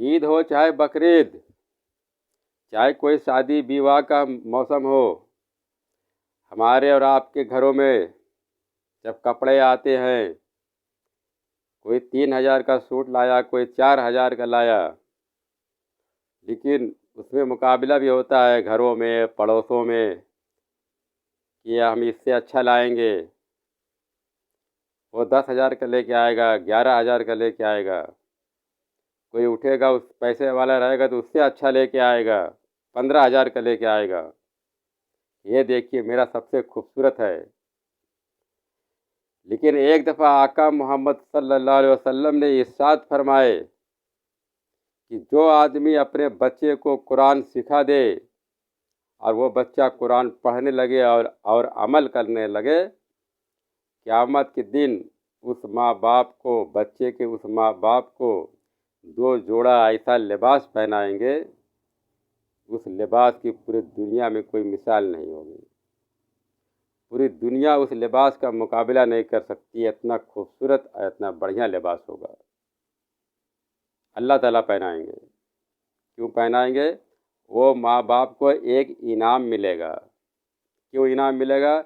ईद हो चाहे बकरीद, चाहे कोई शादी विवाह का मौसम हो, हमारे और आपके घरों में जब कपड़े आते हैं, कोई 3,000 का सूट लाया, कोई 4,000 का लाया, लेकिन उसमें मुकाबला भी होता है घरों में, पड़ोसों में कि हम इससे अच्छा लाएंगे। वो 10,000 का लेके आएगा, 11,000 का लेके आएगा। कोई उठेगा, उस पैसे वाला रहेगा तो उससे अच्छा लेके आएगा, 15,000 का लेके आएगा। ये देखिए मेरा सबसे खूबसूरत है। लेकिन एक दफ़ा आका मोहम्मद सल्लल्लाहु अलैहि वसल्लम ने इरशाद फरमाए कि जो आदमी अपने बच्चे को कुरान सिखा दे और वो बच्चा कुरान पढ़ने लगे और अमल करने लगे, क़यामत के दिन उस माँ बाप को, बच्चे के उस माँ बाप को 2 जोड़ा ऐसा लिबास पहनाएंगे, उस लिबास की पूरी दुनिया में कोई मिसाल नहीं होगी। पूरी दुनिया उस लिबास का मुकाबला नहीं कर सकती, इतना खूबसूरत और इतना बढ़िया लिबास होगा। अल्लाह ताला पहनाएंगे। क्यों पहनाएंगे? वो माँ बाप को एक इनाम मिलेगा। क्यों इनाम मिलेगा?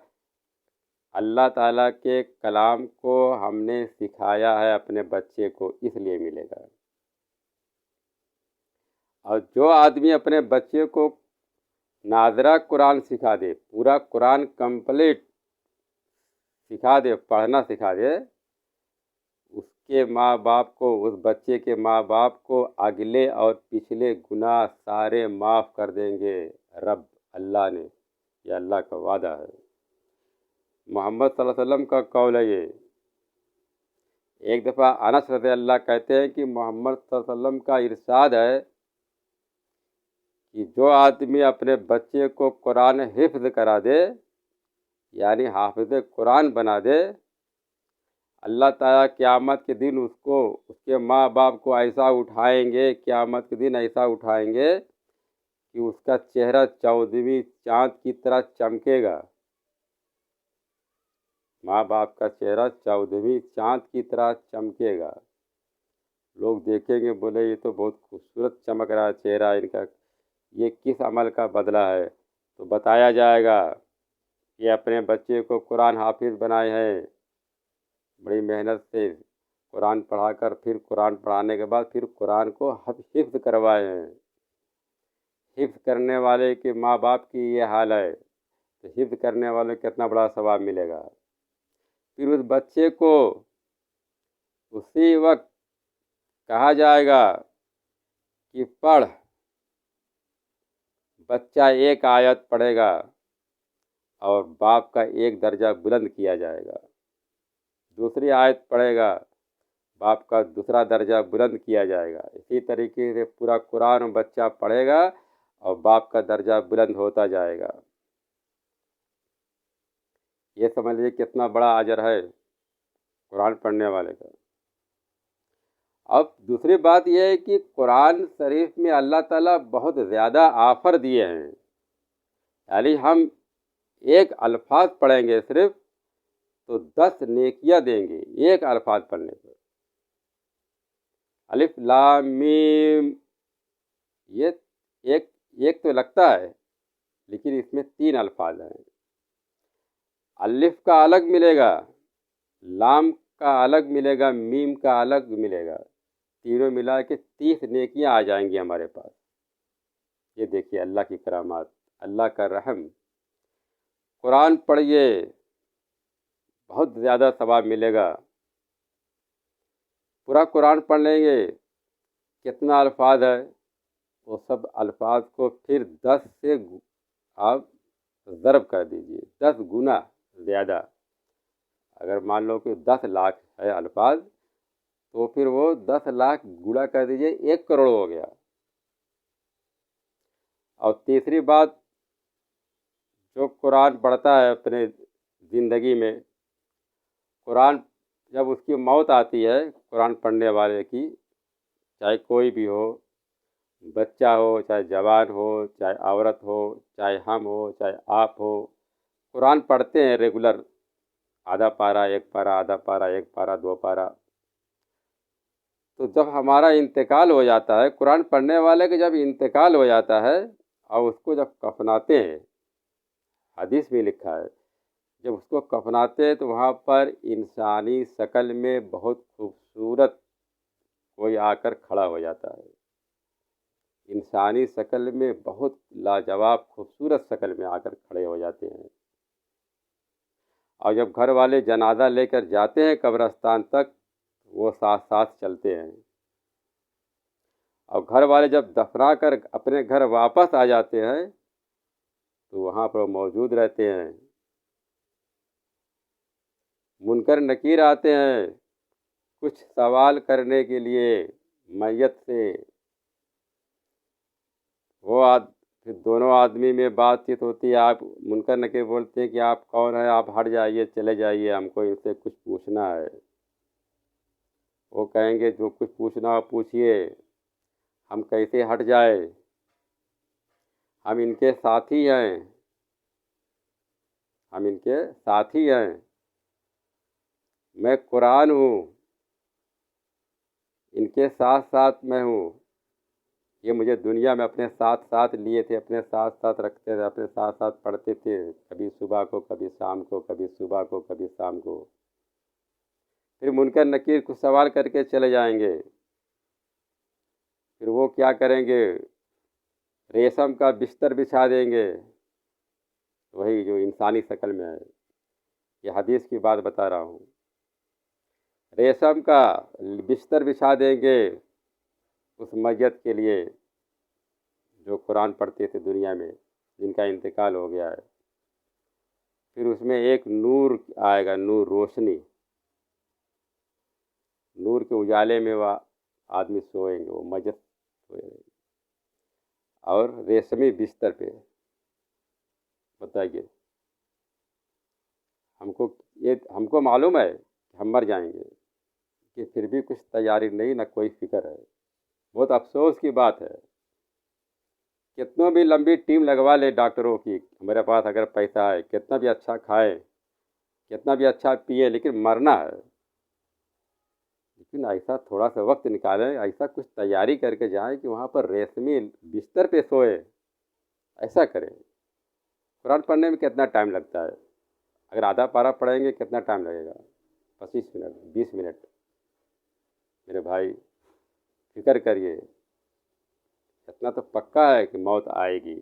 अल्लाह ताला के कलाम को हमने सिखाया है अपने बच्चे को, इसलिए मिलेगा। और जो आदमी अपने बच्चे को नाज़रा कुरान सिखा दे, पूरा कुरान कंप्लीट सिखा दे, पढ़ना सिखा दे, उसके माँ बाप को, उस बच्चे के माँ बाप को अगले और पिछले गुनाह सारे माफ़ कर देंगे रब, अल्लाह ने। यह अल्लाह का वादा है। मोहम्मद सल्लल्लाहु अलैहि वसल्लम का कौल है ये। एक दफ़ा अनस रज़ी अल्लाह कहते हैं कि मोहम्मद सल्लल्लाहु अलैहि वसल्लम का इरशाद है कि जो आदमी अपने बच्चे को कुरान हिफ्ज़ करा दे, यानी हाफिज़ कुरान बना दे, अल्लाह ताला क़यामत के दिन उसको, उसके माँ बाप को ऐसा उठाएंगे, क़यामत के दिन ऐसा उठाएंगे कि उसका चेहरा 14वीं चाँद की तरह चमकेगा। माँ बाप का चेहरा 14वीं चाँद की तरह चमकेगा। लोग देखेंगे, बोले ये तो बहुत खूबसूरत चमक रहा है चेहरा इनका, ये किस अमल का बदला है? तो बताया जाएगा कि अपने बच्चे को कुरान हाफिज़ बनाए हैं, बड़ी मेहनत से कुरान पढ़ाकर, फिर कुरान पढ़ाने के बाद फिर कुरान को हिफ्ज़ करवाए हैं। हिफ्ज़ करने वाले के माँ बाप की ये हाल है, तो हिफ्ज़ करने वाले को कितना बड़ा सवाब मिलेगा। फिर उस बच्चे को उसी वक्त कहा जाएगा कि पढ़। बच्चा एक आयत पढ़ेगा और बाप का एक दर्जा बुलंद किया जाएगा। दूसरी आयत पढ़ेगा, बाप का दूसरा दर्जा बुलंद किया जाएगा। इसी तरीके से पूरा कुरान बच्चा पढ़ेगा और बाप का दर्जा बुलंद होता जाएगा। ये समझ लीजिए कितना बड़ा अजर है कुरान पढ़ने वाले का। अब दूसरी बात यह है कि कुरान शरीफ में अल्लाह ताला बहुत ज़्यादा ऑफ़र दिए हैं। यानी हम एक अल्फाज पढ़ेंगे सिर्फ तो 10 नेकियां देंगे एक अल्फाज पढ़ने पर। अलिफ लाम मीम, ये एक एक तो लगता है, लेकिन इसमें 3 अल्फाज हैं। अलिफ का अलग मिलेगा, लाम का अलग मिलेगा, मीम का अलग मिलेगा, तीनों मिला के 30 नेकियां आ जाएंगी हमारे पास। ये देखिए अल्लाह की करामात, अल्लाह का रहम। कुरान पढ़िए, बहुत ज़्यादा सवाब मिलेगा। पूरा कुरान पढ़ लेंगे, कितना अल्फाज है वो सब अल्फाज को फिर 10 से आप ज़रब कर दीजिए, 10 गुना ज़्यादा। अगर मान लो कि 10 लाख है अल्फाज, तो फिर वो 10 लाख गुणा कर दीजिए, 1 करोड़ हो गया। और तीसरी बात, जो कुरान पढ़ता है अपने ज़िंदगी में, कुरान जब उसकी मौत आती है कुरान पढ़ने वाले की, चाहे कोई भी हो, बच्चा हो, चाहे जवान हो, चाहे औरत हो, चाहे हम हो, चाहे आप हो, कुरान पढ़ते हैं रेगुलर, आधा पारा, 1 पारा, आधा पारा, 1 पारा, 2 पारा, تو جب ہمارا انتقال ہو جاتا ہے، قرآن پڑھنے والے کا جب انتقال ہو جاتا ہے اور اس کو جب کفناتے ہیں، حدیث میں لکھا ہے جب اس کو کفناتے ہیں تو وہاں پر انسانی شکل میں بہت خوبصورت کوئی آ کر کھڑا ہو جاتا ہے، انسانی شکل میں بہت لاجواب خوبصورت شکل میں آ کر کھڑے ہو جاتے ہیں، اور جب گھر والے جنازہ لے کر جاتے ہیں قبرستان تک وہ ساتھ ساتھ چلتے ہیں، اور گھر والے جب دفنا کر اپنے گھر واپس آ جاتے ہیں تو وہاں پر موجود رہتے ہیں، منکر نکیر آتے ہیں کچھ سوال کرنے کے لیے میت سے، پھر دونوں آدمی میں بات چیت ہوتی ہے، آپ منکر نکیر بولتے ہیں کہ آپ کون ہیں، آپ ہٹ جائیے چلے جائیے، ہم کو ان سے کچھ پوچھنا ہے، وہ کہیں گے جو کچھ پوچھنا ہو پوچھیے، ہم کیسے ہٹ جائے، ہم ان کے ساتھی ہیں، ہم ان کے ساتھی ہیں، میں قرآن ہوں، ان کے ساتھ ساتھ میں ہوں، یہ مجھے دنیا میں اپنے ساتھ ساتھ لیے تھے، اپنے ساتھ ساتھ رکھتے تھے، اپنے ساتھ ساتھ پڑھتے تھے، کبھی صبح کو کبھی شام کو، کبھی صبح کو کبھی شام کو، پھر منکر نکیر کچھ سوال کر کے چلے جائیں گے، پھر وہ کیا کریں گے، ریشم کا بستر بچھا دیں گے، وہی جو انسانی شکل میں ہے، یہ حدیث کی بات بتا رہا ہوں، ریشم کا بستر بچھا دیں گے اس میت کے لیے جو قرآن پڑھتے تھے دنیا میں، جن کا انتقال ہو گیا ہے، پھر اس میں ایک نور آئے گا، نور، روشنی، نور کے اجالے میں وہ آدمی سوئیں گے، وہ میت سوئے گا، اور ریشمی بستر پہ، بتائیے ہم کو معلوم ہے کہ ہم مر جائیں گے، کہ پھر بھی کچھ تیاری نہیں، نہ کوئی فکر ہے، بہت افسوس کی بات ہے، کتنوں بھی لمبی ٹیم لگوا لے ڈاکٹروں کی، میرے پاس اگر پیسہ ہے، کتنا بھی اچھا کھائے، کتنا بھی اچھا پیے، لیکن مرنا ہے، لیکن ایسا تھوڑا سا وقت نکالیں، ایسا کچھ تیاری کر کے جائیں کہ وہاں پر ریشمی بستر پہ سوئے، ایسا کریں، قرآن پڑھنے میں کتنا ٹائم لگتا ہے، اگر آدھا پارہ پڑھیں گے کتنا ٹائم لگے گا، 25 منٹ، 20 منٹ، میرے بھائی فکر کریے، اتنا تو پکا ہے کہ موت آئے گی،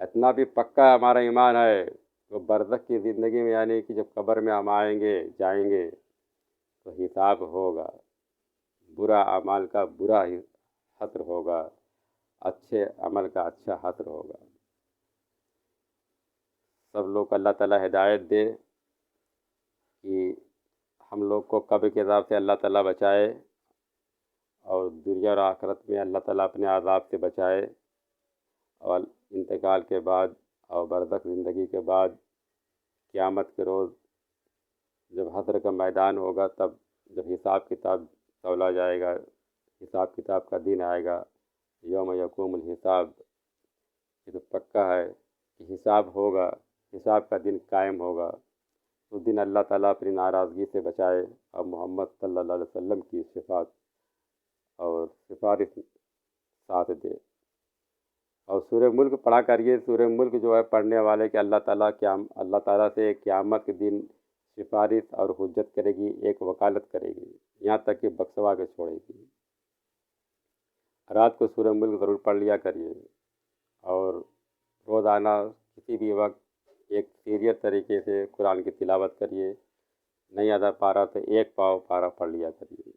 اتنا بھی پکا ہمارا ایمان ہے، تو برزخ کی زندگی میں یعنی کہ جب قبر میں ہم آئیں گے جائیں گے تو حساب ہوگا، برا اعمال کا برا حسر ہوگا، اچھے عمل کا اچھا حسر ہوگا، سب لوگ کو اللہ تعالیٰ ہدایت دے کہ ہم لوگ کو قبر کے عذاب سے اللہ تعالیٰ بچائے، اور دنیا اور آخرت میں اللہ تعالیٰ اپنے عذاب سے بچائے، اور انتقال کے بعد اور برزخ زندگی کے بعد قیامت کے روز جب حشر کا میدان ہوگا، تب جب حساب کتاب تولا جائے گا، حساب کتاب کا دن آئے گا، یوم یقوم الحساب، یہ تو پکا ہے کہ حساب ہوگا، حساب کا دن قائم ہوگا، اس دن اللہ تعالیٰ اپنی ناراضگی سے بچائے اور محمد صلی اللہ علیہ وسلم کی شفاعت اور سفارش ساتھ دے، اور سورہ ملک پڑھا کریے، سورہ ملک جو ہے پڑھنے والے کہ اللہ تعالیٰ سے قیامت کے دن سفارش اور حجت کرے گی، ایک وکالت کرے گی، یہاں تک کہ بخشوا کے چھوڑے گی، رات کو سورہ ملک ضرور پڑھ لیا کریے، اور روزانہ کسی بھی وقت ایک سیریس طریقے سے قرآن کی تلاوت کریے، نہیں آدھا پارہ تو ایک پاؤ پارہ پڑھ لیا کریے،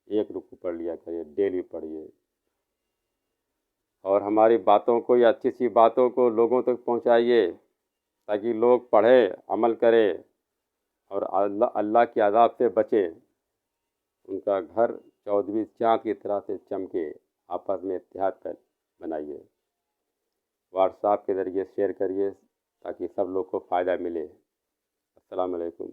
ایک رکوع پڑھ لیا کریے، ڈیلی پڑھیے، اور ہماری باتوں کو یا اچھی سی باتوں کو لوگوں تک پہنچائیے تاکہ لوگ پڑھے، عمل کرے، اور اللہ کے عذاب سے بچے، ان کا گھر 14ویں چاند کی طرح سے چمکے، آپس میں اتحاد بنائیے، واٹس ایپ کے ذریعے شیئر کریے تاکہ سب لوگ کو فائدہ ملے۔ السلام علیکم۔